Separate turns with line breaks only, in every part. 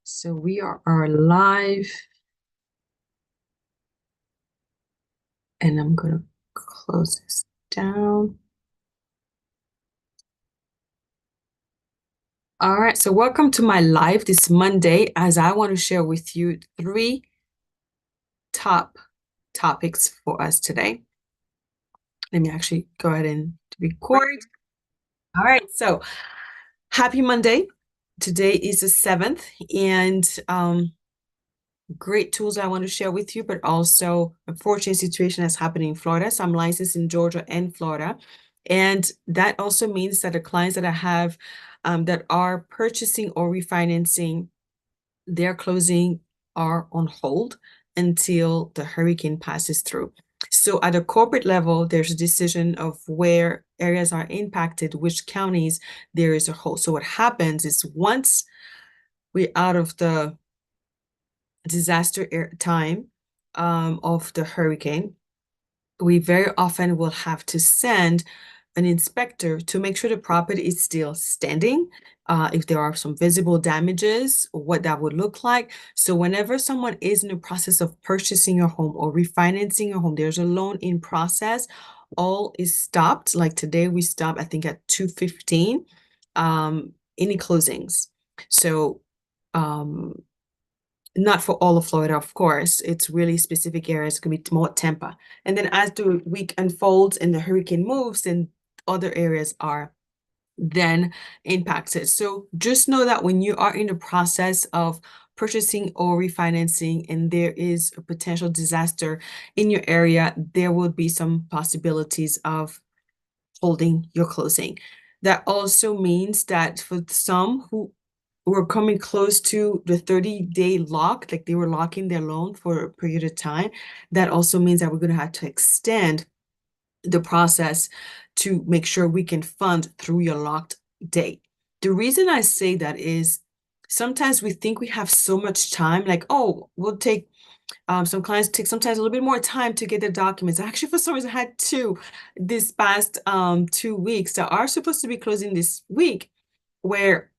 So we are live, and I'm going to close this down. All right, so welcome to my live this Monday, as I want to share with you 3 top topics for us today. Let me actually go ahead and record. All right, so happy Monday. Today is the 7th, and great tools I want to share with you, but also unfortunate situation that's happening in Florida. So I'm licensed in Georgia and Florida. And that also means that the clients that I have that are purchasing or refinancing, their closing are on hold until the hurricane passes through. So at a corporate level, there's a decision of where areas are impacted, which counties there is a hold. So what happens is once we're out of the disaster time of the hurricane, we very often will have to send an inspector to make sure the property is still standing, if there are some visible damages, what that would look like. So whenever someone is in the process of purchasing a home or refinancing a home, there's a loan in process, all is stopped. Like today we stopped, I think at 2:15, any closings. So not for all of Florida, of course. It's really specific areas. It could be more Tampa. And then as the week unfolds and the hurricane moves, then other areas are then impacted. So just know that when you are in the process of purchasing or refinancing and there is a potential disaster in your area, there will be some possibilities of holding your closing. That also means that for some who were coming close to the 30-day lock, like they were locking their loan for a period of time, that also means that we're going to have to extend the process to make sure we can fund through your locked date. The reason I say that is sometimes we think we have so much time, like, oh, we'll take some clients take sometimes a little bit more time to get their documents. Actually, for some reason, I had 2 this past 2 weeks that are supposed to be closing this week, where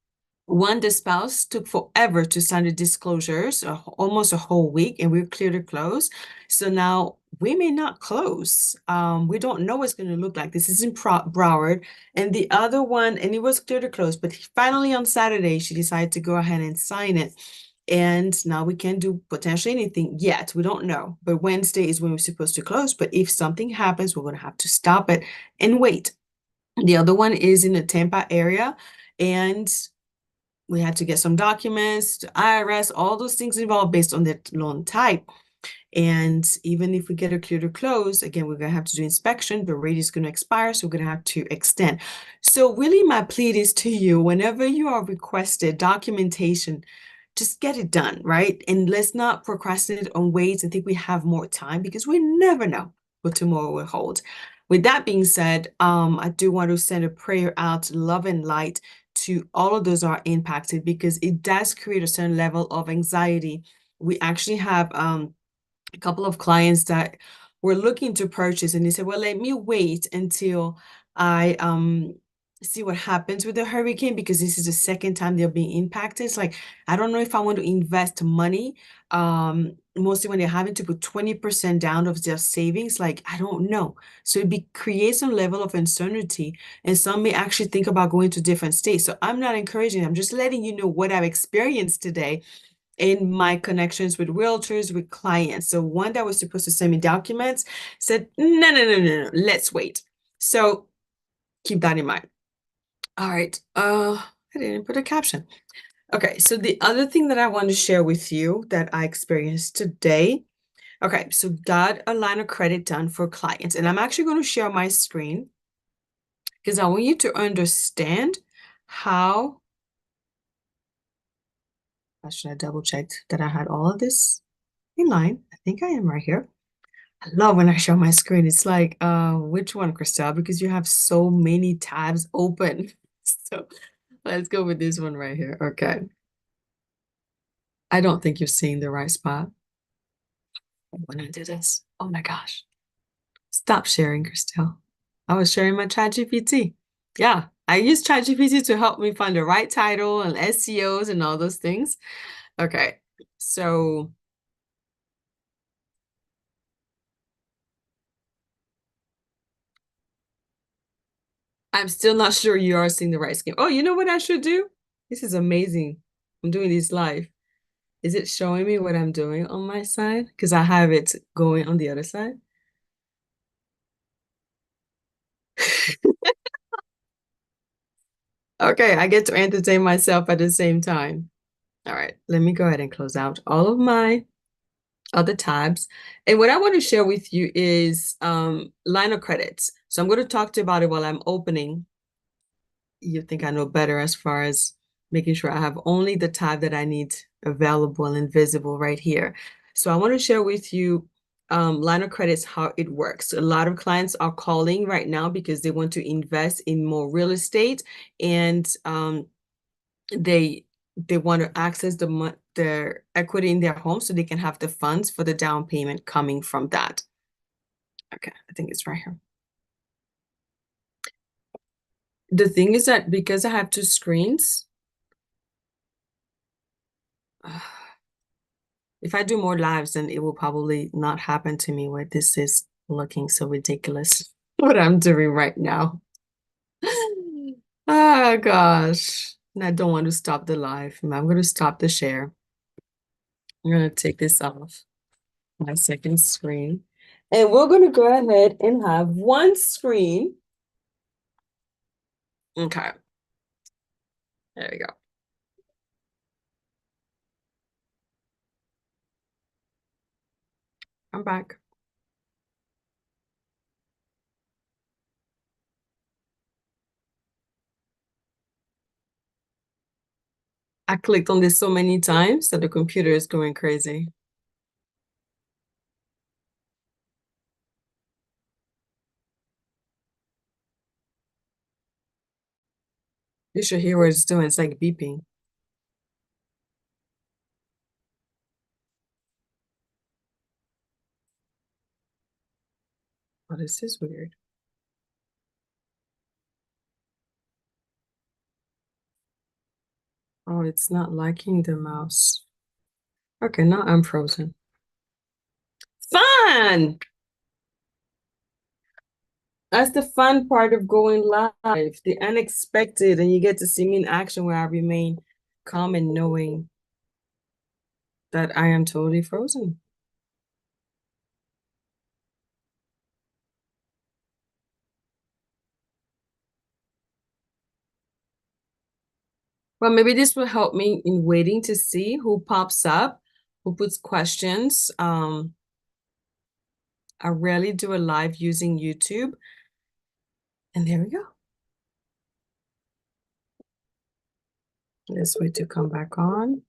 one, the spouse took forever to sign the disclosures, almost a whole week, and we're clear to close. So now we may not close. We don't know what's going to look like. This is in Broward. And the other one, and it was clear to close, but finally on Saturday, she decided to go ahead and sign it. And now we can't do potentially anything yet. We don't know. But Wednesday is when we're supposed to close. But if something happens, we're going to have to stop it and wait. The other one is in the Tampa area. And we had to get some documents, to IRS, all those things involved based on the loan type. And even if we get a clear to close, again, we're going to have to do inspection. The rate is going to expire, so we're going to have to extend. So really my plea is to you, whenever you are requested documentation, just get it done, right? And let's not procrastinate on waits and think we have more time, because we never know what tomorrow will hold. With that being said, I do want to send a prayer out, love and light, to all of those are impacted, because it does create a certain level of anxiety. We actually have a couple of clients that were looking to purchase, and they said, well, let me wait until I see what happens with the hurricane, because this is the second time they're being impacted. It's like, I don't know if I want to invest money, mostly when they're having to put 20% down of their savings. Like, I don't know. So it creates some level of uncertainty, and some may actually think about going to different states. So I'm not encouraging, I'm just letting you know what I've experienced today in my connections with realtors, with clients. So one that was supposed to send me documents said, no, let's wait. So keep that in mind. All right. I didn't put a caption. Okay, so the other thing that I want to share with you that I experienced today. Okay, so got a line of credit done for clients, and I'm actually going to share my screen because I want you to understand how. Should I double check that I had all of this in line? I think I am right here. I love when I show my screen. It's like, which one, Christelle? Because you have so many tabs open. So let's go with this one right here. Okay. I don't think you're seeing the right spot when I do this. Oh my gosh. Stop sharing, Christelle. I was sharing my ChatGPT. Yeah, I use ChatGPT to help me find the right title and SEOs and all those things. Okay. So I'm still not sure you are seeing the right scheme. Oh, you know what I should do? This is amazing. I'm doing this live. Is it showing me what I'm doing on my side? Because I have it going on the other side. Okay, I get to entertain myself at the same time. All right, let me go ahead and close out all of my other tabs. And what I want to share with you is line of credits. So I'm going to talk to you about it while I'm opening. You think I know better as far as making sure I have only the tab that I need available and visible right here. So I want to share with you line of credits, how it works. A lot of clients are calling right now because they want to invest in more real estate, and they they want to access their equity in their home so they can have the funds for the down payment coming from that. Okay, I think it's right here. The thing is that because I have two screens, if I do more lives, then it will probably not happen to me where this is looking so ridiculous. What I'm doing right now. Oh gosh. And I don't want to stop the live. I'm going to stop the share. I'm going to take this off my second screen. And we're going to go ahead and have one screen. Okay. There we go. I'm back. I clicked on this so many times that the computer is going crazy. You should hear what it's doing. It's like beeping. Oh, this is weird. Oh, it's not liking the mouse. Okay, now I'm frozen. Fun! That's the fun part of going live, the unexpected, and you get to see me in action where I remain calm and knowing that I am totally frozen. Well, maybe this will help me in waiting to see who pops up, who puts questions. I rarely do a live using YouTube. And there we go. Let's wait to come back on.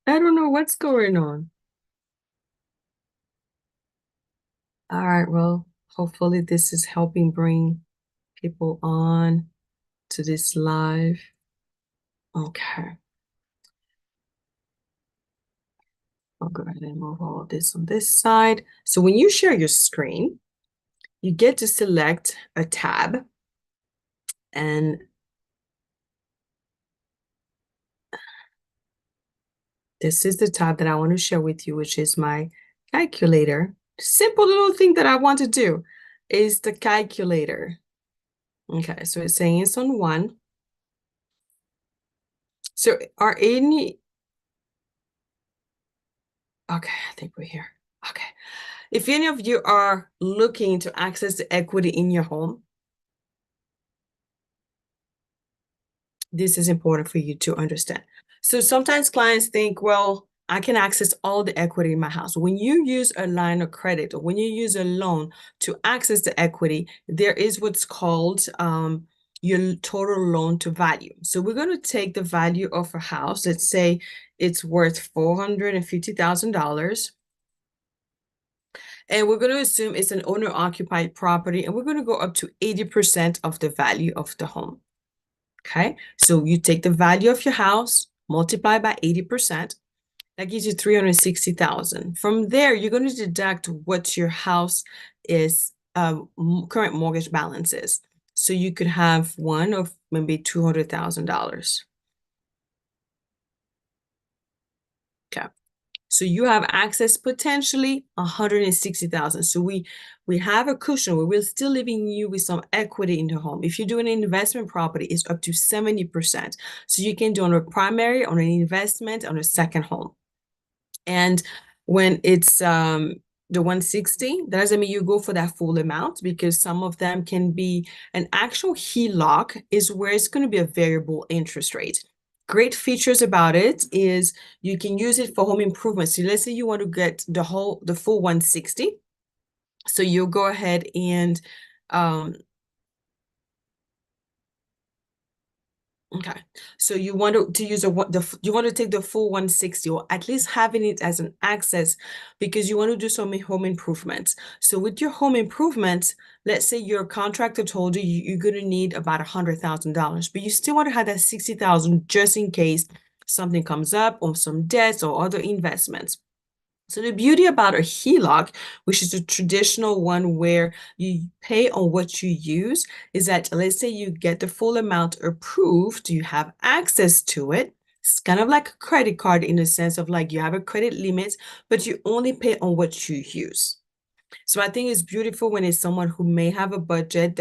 I don't know what's going on. All right, well, hopefully this is helping bring people on to this live. Okay. I'll go ahead and move all of this on this side. So when you share your screen, you get to select a tab, and this is the tab that I want to share with you, which is my calculator. Simple little thing that I want to do is the calculator. Okay, so it's saying it's on one. So are any, okay, I think we're here. Okay. If any of you are looking to access the equity in your home, this is important for you to understand. So sometimes clients think, well, I can access all the equity in my house. When you use a line of credit or when you use a loan to access the equity, there is what's called your total loan to value. So we're going to take the value of a house. Let's say it's worth $450,000. And we're going to assume it's an owner-occupied property, and we're going to go up to 80% of the value of the home. Okay, so you take the value of your house, multiply by 80%. That gives you 360,000. From there, you're going to deduct what your house is current mortgage balance is. So you could have one of maybe $200,000. Okay. So you have access potentially 160,000. So we have a cushion where we're still leaving you with some equity in the home. If you do an investment property, it's up to 70%. So you can do on a primary, on an investment, on a second home. And when it's the 160, that doesn't mean you go for that full amount, because some of them can be an actual HELOC is where it's going to be a variable interest rate. Great features about it is you can use it for home improvements. So let's say you want to get the full 160. So you'll go ahead and okay, so you want to use you want to take the full 160, or at least having it as an access, because you want to do some home improvements. So with your home improvements, let's say your contractor told you you're going to need about $100,000, but you still want to have that 60,000 just in case something comes up, or some debts or other investments. So the beauty about a HELOC, which is a traditional one where you pay on what you use, is that let's say you get the full amount approved, you have access to it. It's kind of like a credit card in the sense of like you have a credit limit, but you only pay on what you use. So I think it's beautiful when it's someone who may have a budget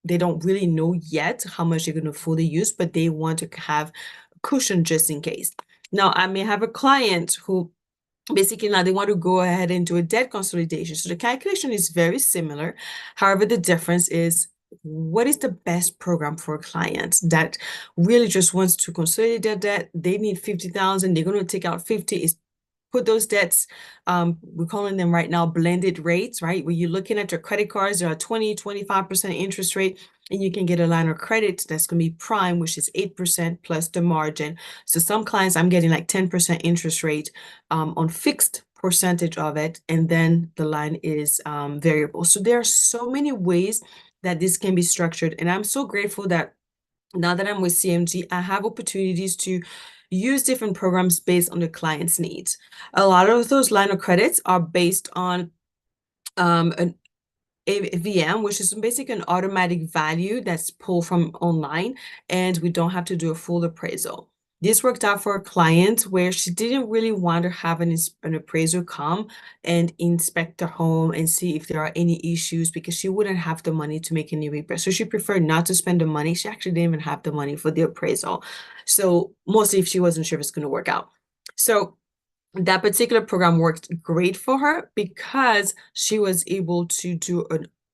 they don't really know yet how much they're going to fully use, but they want to have a cushion just in case. Now, I may have a client who basically now they want to go ahead and do a debt consolidation. So the calculation is very similar. However, the difference is what is the best program for a client that really just wants to consolidate their debt. They need 50,000. They're going to take out 50. Is put those debts, we're calling them right now blended rates, right? Where you're looking at your credit cards, there are 20, 25% interest rate, and you can get a line of credit that's going to be prime, which is 8% plus the margin. So some clients, I'm getting like 10% interest rate on fixed percentage of it, and then the line is variable. So there are so many ways that this can be structured, and I'm so grateful that now that I'm with CMG, I have opportunities to use different programs based on the client's needs. A lot of those line of credits are based on an AVM, which is basically an automatic value that's pulled from online, and we don't have to do a full appraisal. This worked out for a client where she didn't really want to have an appraiser come and inspect the home and see if there are any issues, because she wouldn't have the money to make any repairs. So she preferred not to spend the money. She actually didn't even have the money for the appraisal. So mostly if she wasn't sure if it's going to work out. So that particular program worked great for her because she was able to do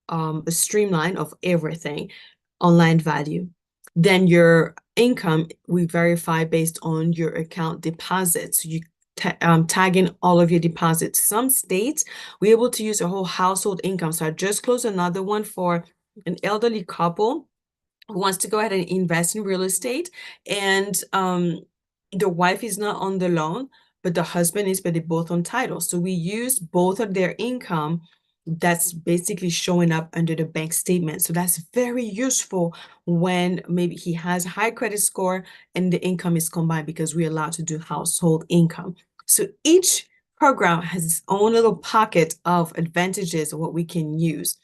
a streamline of everything, online value. Then your income, we verify based on your account deposits. You tag in all of your deposits. Some states, we're able to use a whole household income. So I just closed another one for an elderly couple who wants to go ahead and invest in real estate, and the wife is not on the loan, but the husband is, but they're both on title. So we use both of their income that's basically showing up under the bank statement. So that's very useful when maybe he has a high credit score and the income is combined, because we're allowed to do household income. So each program has its own little pocket of advantages of what we can use.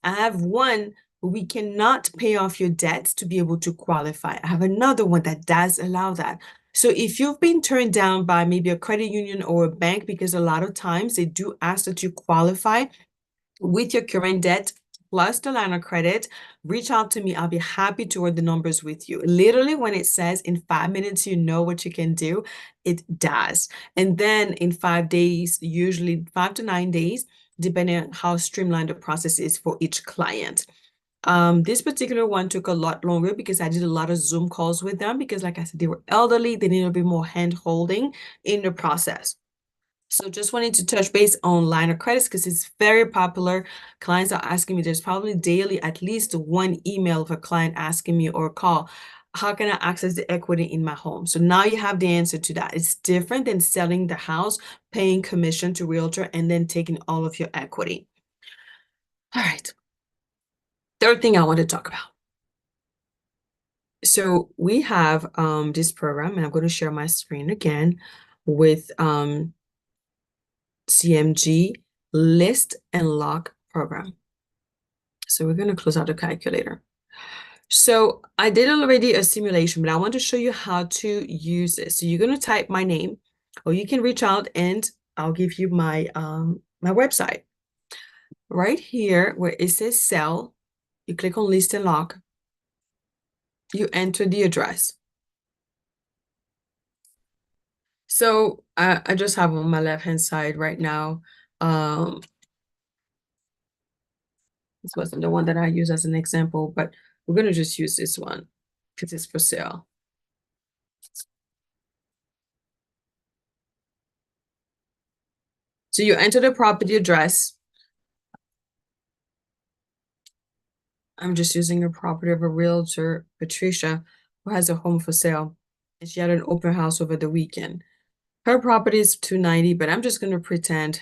I have one, we cannot pay off your debt to be able to qualify. I have another one that does allow that. So if you've been turned down by maybe a credit union or a bank, because a lot of times they do ask that you qualify with your current debt plus the line of credit, reach out to me. I'll be happy to work the numbers with you. Literally, when it says in 5 minutes, you know what you can do, it does. And then in 5 days, usually 5 to 9 days, depending on how streamlined the process is for each client. This particular one took a lot longer because I did a lot of Zoom calls with them, because like I said, they were elderly, they needed a bit more hand holding in the process. So just wanted to touch base on line of credits because it's very popular. Clients are asking me, there's probably daily at least one email of a client asking me, or a call. how can I access the equity in my home? So now you have the answer to that. It's different than selling the house, paying commission to realtor, and then taking all of your equity. All right. Third thing I want to talk about. So we have this program, and I'm going to share my screen again with CMG list and lock program. So we're going to close out the calculator. So I did already a simulation, but I want to show you how to use this. So you're going to type my name, or you can reach out and I'll give you my my website. Right here where it says sell, you click on list and lock, you enter the address. So I just have on my left-hand side right now. This wasn't the one that I use as an example, but we're going to just use this one because it's for sale. So you enter the property address. I'm just using a property of a realtor, Patricia, who has a home for sale. And she had an open house over the weekend. Her property is 290, but I'm just going to pretend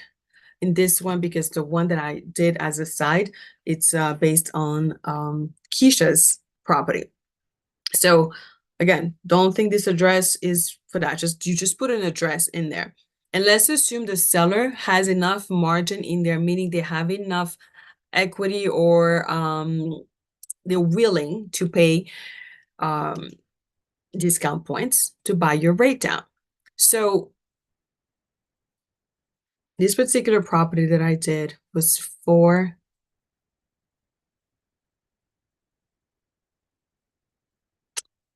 in this one because the one that I did as a side, it's based on Keisha's property. So again, don't think this address is for that. You just put an address in there. And let's assume the seller has enough margin in there, meaning they have enough equity or they're willing to pay discount points to buy your rate down. So this particular property that I did was for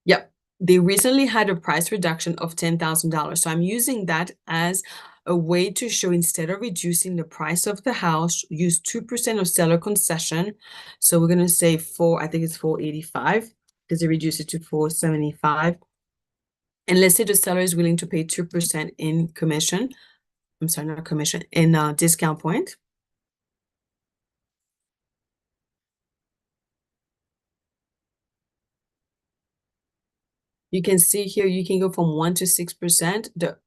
yep, they recently had a price reduction of $10,000. So I'm using that as a way to show instead of reducing the price of the house, use 2% of seller concession. So we're going to say I think it's 485 because they reduced it to 475. And let's say the seller is willing to pay 2% in commission. I'm sorry, not commission, in discount point. You can see here, you can go from 1 to 6%. The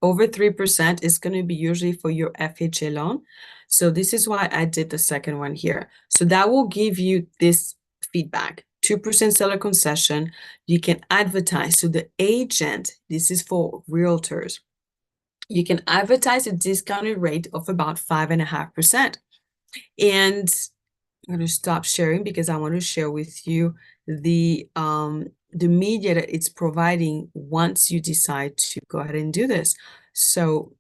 over 3% is going to be usually for your FHA loan. So this is why I did the second one here. So that will give you this feedback. 2% seller concession. You can advertise to the agent. This is for realtors. You can advertise a discounted rate of about 5.5%. And I'm going to stop sharing because I want to share with you the media that it's providing once you decide to go ahead and do this. So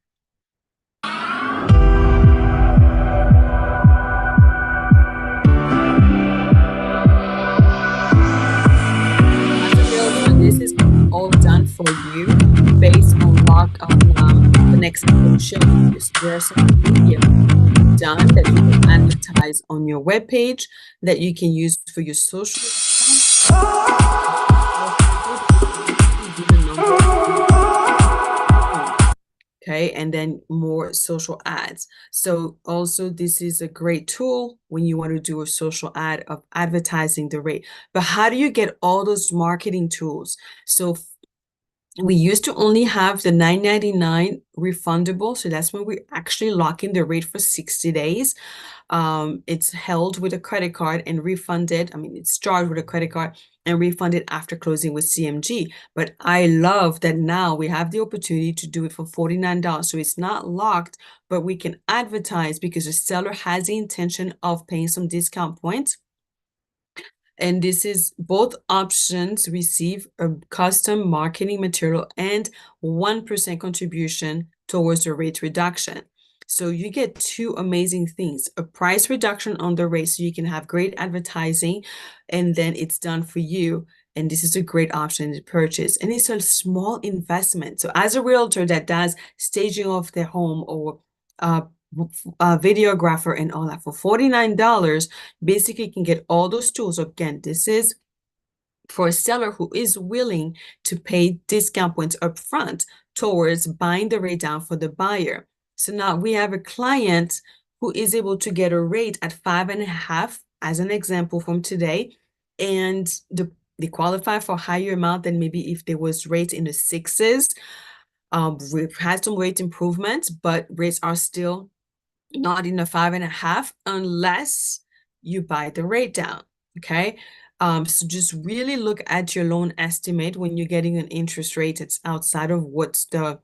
this is all done for you based on the next section. There are some media done that you can advertise on your webpage that you can use for your social okay, and then more social ads. So also this is a great tool when you want to do a social ad of advertising the rate. But how do you get all those marketing tools? So we used to only have the $9.99 refundable. So that's when we actually lock in the rate for 60 days. It's held with a credit card and refunded. I mean, it's charged with a credit card and refunded after closing with CMG. But I love that now we have the opportunity to do it for $49. So it's not locked, but we can advertise because the seller has the intention of paying some discount points. And this is both options receive a custom marketing material and 1% contribution towards the rate reduction. So you get two amazing things, a price reduction on the rate so you can have great advertising and then it's done for you. And this is a great option to purchase. And it's a small investment. So as a realtor that does staging of their home or videographer and all that for $49, basically you can get all those tools. Again, this is for a seller who is willing to pay discount points up front towards buying the rate down for the buyer. So now we have a client who is able to get a rate at 5.5 as an example from today. And they qualify for higher amount than maybe if there was rate in the sixes. We've had some rate improvements, but rates are still not in the 5.5 unless you buy the rate down. Okay. So just really look at your loan estimate when you're getting an interest rate that's outside of what's the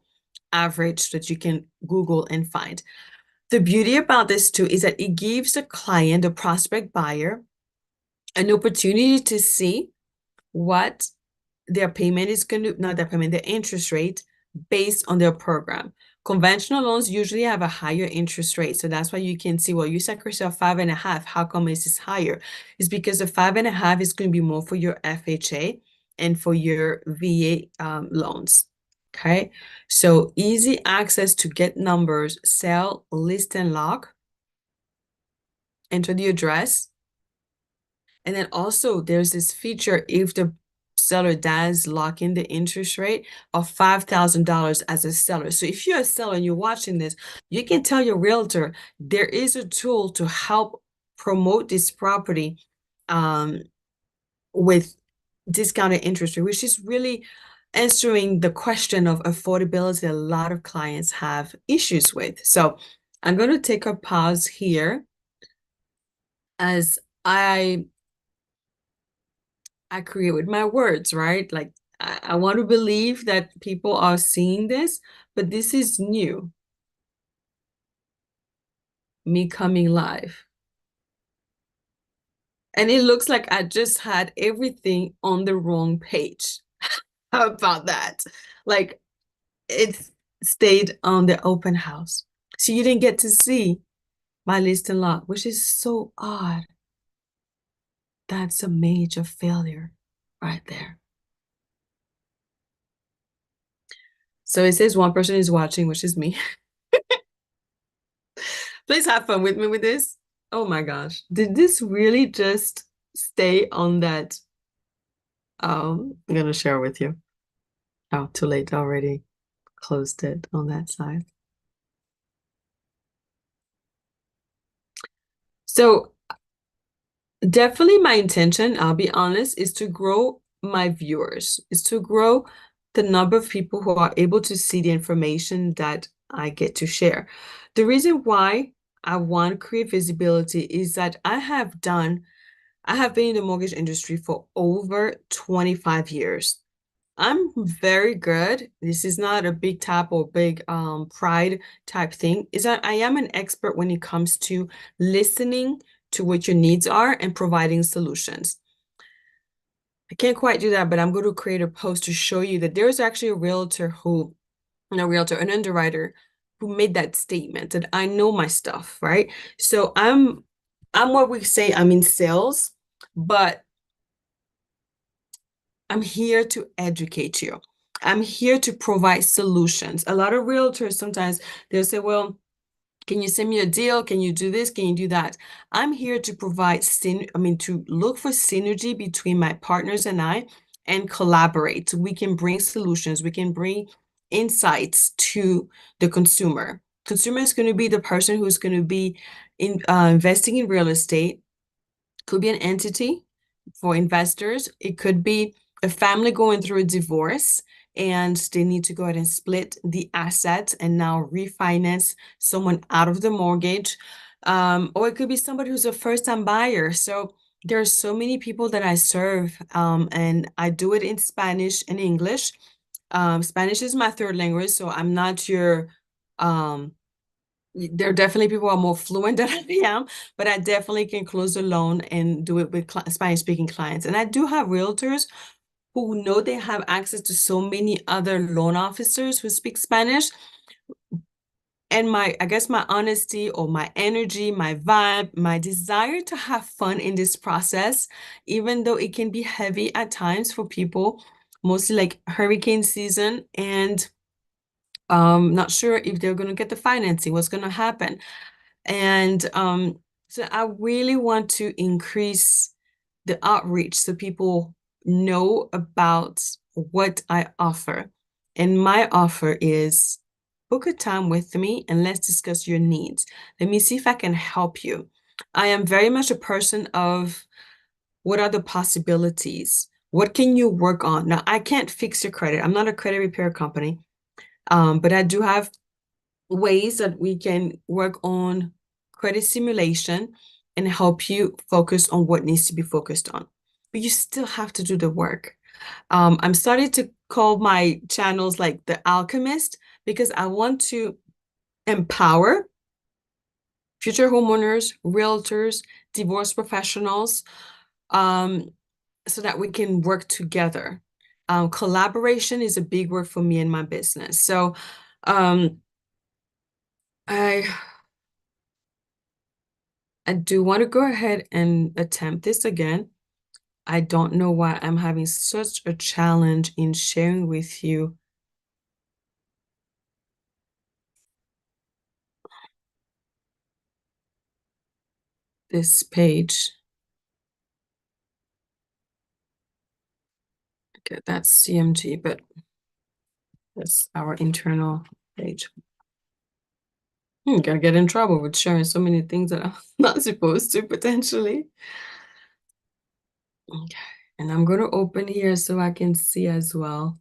average that you can Google and find. The beauty about this too is that it gives the client, the prospect buyer, an opportunity to see what their payment is going to, not their payment, their interest rate based on their program. Conventional loans usually have a higher interest rate. So that's why you can see, well, you set yourself 5.5. How come this is higher? It's because the 5.5 is going to be more for your FHA and for your VA loans. Okay. So easy access to get numbers, sell, list, and lock. Enter the address. And then also there's this feature if the seller does lock in the interest rate of $5,000 as a seller. So if you're a seller and you're watching this, you can tell your realtor there is a tool to help promote this property with discounted interest rate, which is really answering the question of affordability a lot of clients have issues with. So I'm going to take a pause here as I create with my words, right? Like I want to believe that people are seeing this, but this is new. Me coming live. And it looks like I just had everything on the wrong page. How about that? Like it stayed on the open house. So you didn't get to see my list and lot, which is so odd. That's a major failure right there. So it says one person is watching, which is me. Please have fun with me with this. Oh my gosh. Did this really just stay on that? I'm gonna share with you. Oh, too late already. Closed it on that side. So definitely my intention, I'll be honest, is to grow my viewers, is to grow the number of people who are able to see the information that I get to share. The reason why I want to create visibility is that I have been in the mortgage industry for over 25 years. I'm very good. This is not a big tap or big pride type thing. Is that I am an expert when it comes to listening to what your needs are and providing solutions. I can't quite do that, but I'm going to create a post to show you that there's actually a realtor who, an underwriter who made that statement that I know my stuff, right? So I'm what we say I'm in sales, but I'm here to educate you. I'm here to provide solutions. A lot of realtors sometimes they'll say, well, can you send me a deal? Can you do this? Can you do that? I'm here to provide to look for synergy between my partners and I and collaborate. We can bring solutions, we can bring insights to the consumer. Consumer is going to be the person who's going to be investing in real estate. Could be an entity for investors. It could be a family going through a divorce and they need to go ahead and split the asset and now refinance someone out of the mortgage. Or it could be somebody who's a first-time buyer. So there are so many people that I serve, and I do it in Spanish and English. Spanish is my third language, so I'm not your there are definitely people who are more fluent than I am, but I definitely can close a loan and do it with Spanish-speaking clients. And I do have realtors who know they have access to so many other loan officers who speak Spanish. And I guess my honesty or my energy, my vibe, my desire to have fun in this process, even though it can be heavy at times for people, mostly like hurricane season, and not sure if they're going to get the financing, what's going to happen. And so I really want to increase the outreach so people know about what I offer. And my offer is book a time with me and let's discuss your needs. Let me see if I can help you. I am very much a person of what are the possibilities? What can you work on? Now, I can't fix your credit. I'm not a credit repair company, but I do have ways that we can work on credit simulation and help you focus on what needs to be focused on. But you still have to do the work. I'm starting to call my channels like the alchemist because I want to empower future homeowners, realtors, divorce professionals, um, so that we can work together. Collaboration is a big word for me in my business. So um, I I do want to go ahead and attempt this again. I don't know why I'm having such a challenge in sharing with you this page. Okay, that's CMG, but that's our internal page. Gonna get in trouble with sharing so many things that I'm not supposed to potentially. Okay, and I'm going to open here so I can see as well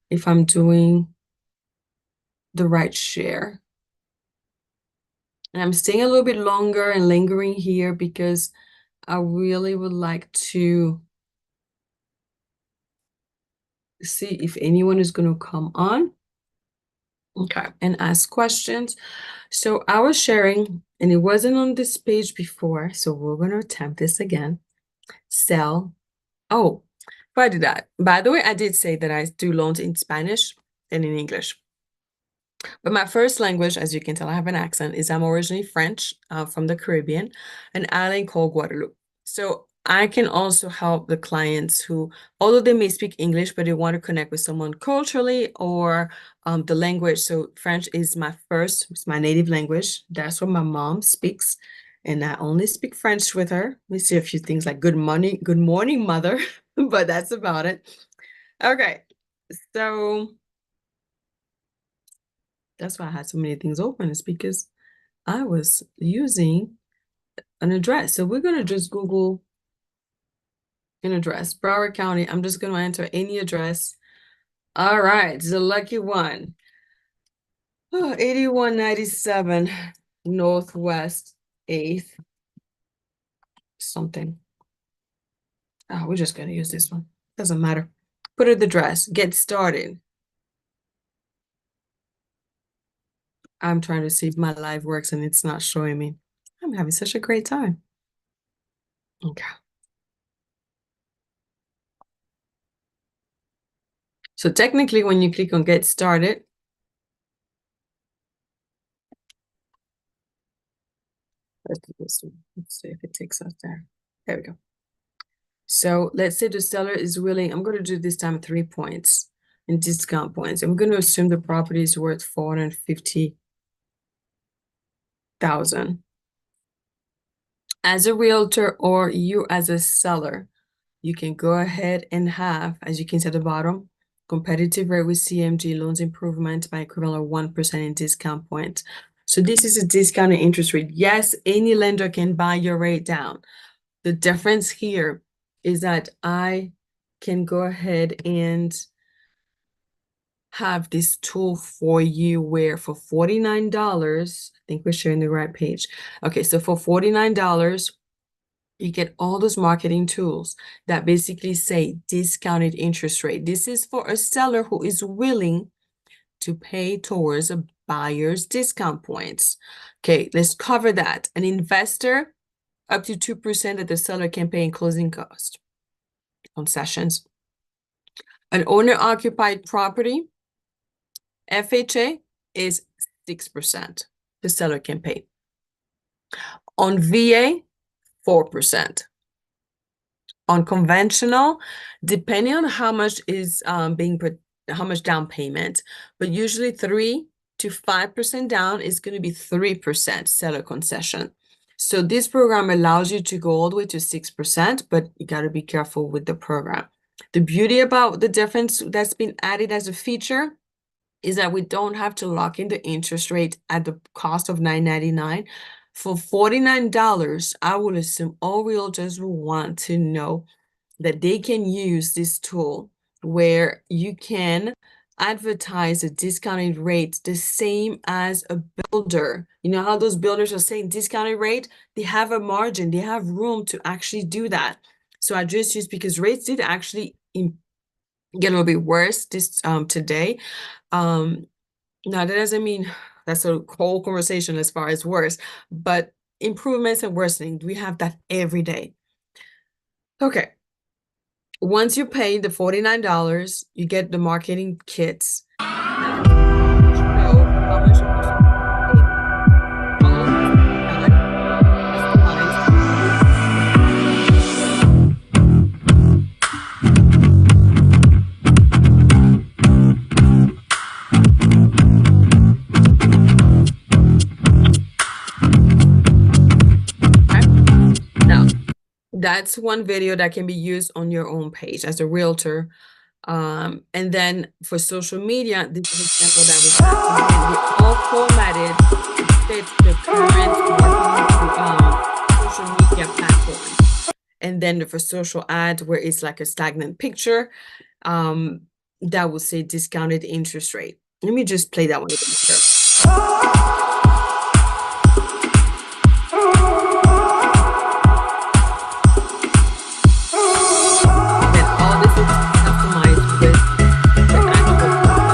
if I'm doing the right share. And I'm staying a little bit longer and lingering here because I really would like to see if anyone is going to come on. Okay, and ask questions. So I was sharing, and it wasn't on this page before, so we're going to attempt this again. Sell. Oh, before I do that, by the way, I did say that I do loans in Spanish and in English. But my first language, as you can tell, I have an accent, is I'm originally French, from the Caribbean, an island called Guadeloupe. So I can also help the clients who, although they may speak English, but they want to connect with someone culturally or the language. So French is my first, it's my native language. That's what my mom speaks. And I only speak French with her. We say a few things like good morning, mother, but that's about it. Okay. So that's why I had so many things open, is because I was using an address. So we're going to just Google an address. Broward County. I'm just going to enter any address. All right. It's a lucky one. Oh, 8197 Northwest 8th something. Oh, we're just going to use this one. Doesn't matter. Put in the address. Get started. I'm trying to see if my live works and it's not showing me. I'm having such a great time. Okay. So technically, when you click on get started, let's do this one. Let's see if it takes us there. There we go. So let's say the seller is willing, I'm going to do this time 3 points in discount points. I'm going to assume the property is worth 450,000. As a realtor or you as a seller, you can go ahead and have, as you can see at the bottom, competitive rate with CMG loans improvement by equivalent of 1% in discount points. So this is a discounted interest rate. Yes, any lender can buy your rate down. The difference here is that I can go ahead and have this tool for you where for $49, I think we're sharing the right page. Okay, so for $49, you get all those marketing tools that basically say discounted interest rate. This is for a seller who is willing to pay towards a buyer's discount points. Okay, let's cover that. An investor, up to 2% that the seller can pay in closing cost concessions. An owner-occupied property, FHA, is 6% the seller can pay. On VA, 4%. On conventional, depending on how much is being put, how much down payment, but usually 3 to 5% down is going to be 3% seller concession. So this program allows you to go all the way to 6%, but you got to be careful with the program. The beauty about the difference that's been added as a feature is that we don't have to lock in the interest rate at the cost of $9.99. For $49, I would assume all realtors will want to know that they can use this tool where you can advertise a discounted rate the same as a builder. You know how those builders are saying discounted rate? They have a margin, they have room to actually do that. So I just used, because rates did actually get a little bit worse this today. Now that doesn't mean that's a whole conversation as far as worse, but improvements and worsening, we have that every day. Okay. Once you pay the $49, you get the marketing kits that show how much you paid. All of this is done, customized. Okay. Now, that's one video that can be used on your own page as a realtor. And then for social media, this is an example that we have. Again, we're all formatted to fit the current marketing social media platform. And then for social ad, where it's like a stagnant picture, that will say discounted interest rate. Let me just play that one again. Sure. Then all this is customized with the actual product.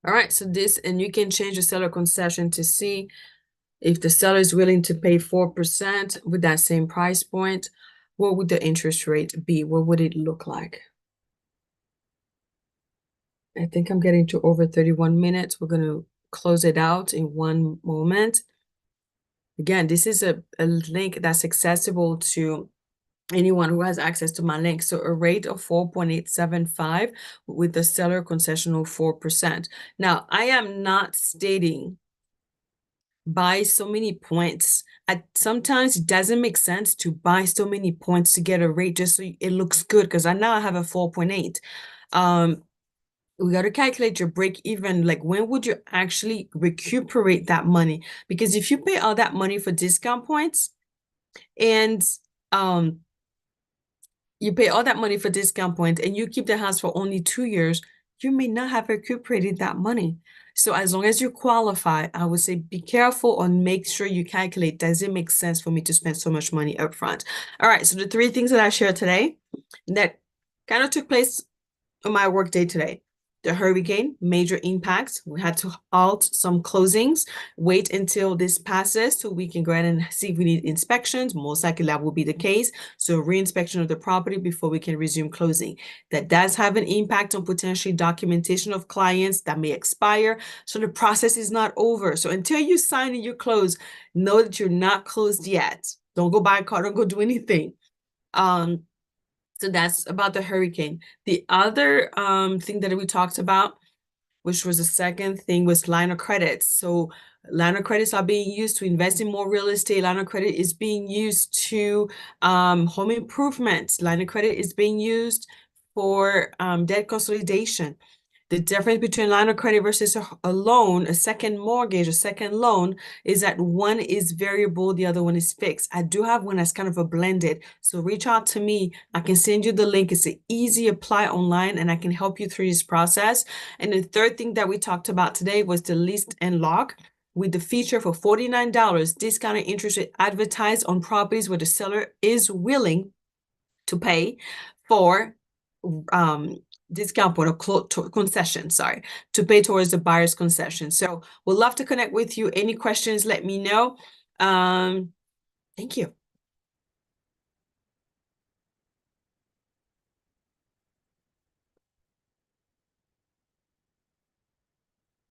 All right, so this, and you can change the seller concession to see if the seller is willing to pay 4% with that same price point, what would the interest rate be? What would it look like? I think I'm getting to over 31 minutes. We're going to close it out in one moment. Again, this is a link that's accessible to anyone who has access to my link. So a rate of 4.875 with the seller concession of 4%. Now, I am not stating buy so many points. Sometimes it doesn't make sense to buy so many points to get a rate just so it looks good, because I have a 4.8. We got to calculate your break even. Like, when would you actually recuperate that money? Because if you pay all that money for discount points and you pay all that money for discount points and you keep the house for only 2 years, you may not have recuperated that money. So as long as you qualify, I would say be careful and make sure you calculate, does it make sense for me to spend so much money up front? All right, so the 3 things that I shared today that kind of took place on my work day today. The hurricane, major impacts. We had to halt some closings, wait until this passes so we can go ahead and see if we need inspections. Most likely that will be the case. So reinspection of the property before we can resume closing. That does have an impact on potentially documentation of clients that may expire. So the process is not over. So until you sign and you close, know that you're not closed yet. Don't go buy a car, don't go do anything. So that's about the hurricane. The other thing that we talked about, which was the second thing, was line of credits. So line of credits are being used to invest in more real estate. Line of credit is being used to home improvements. Line of credit is being used for debt consolidation. The difference between line of credit versus a loan, a second mortgage, a second loan, is that one is variable, the other one is fixed. I do have one that's kind of a blended. So reach out to me. I can send you the link. It's an easy apply online, and I can help you through this process. And the third thing that we talked about today was the list and lock, with the feature for $49, discounted interest rate advertised on properties where the seller is willing to pay for discount point or concession, sorry, to pay towards the buyer's concession. So we'd love to connect with you. Any questions, let me know. Thank you.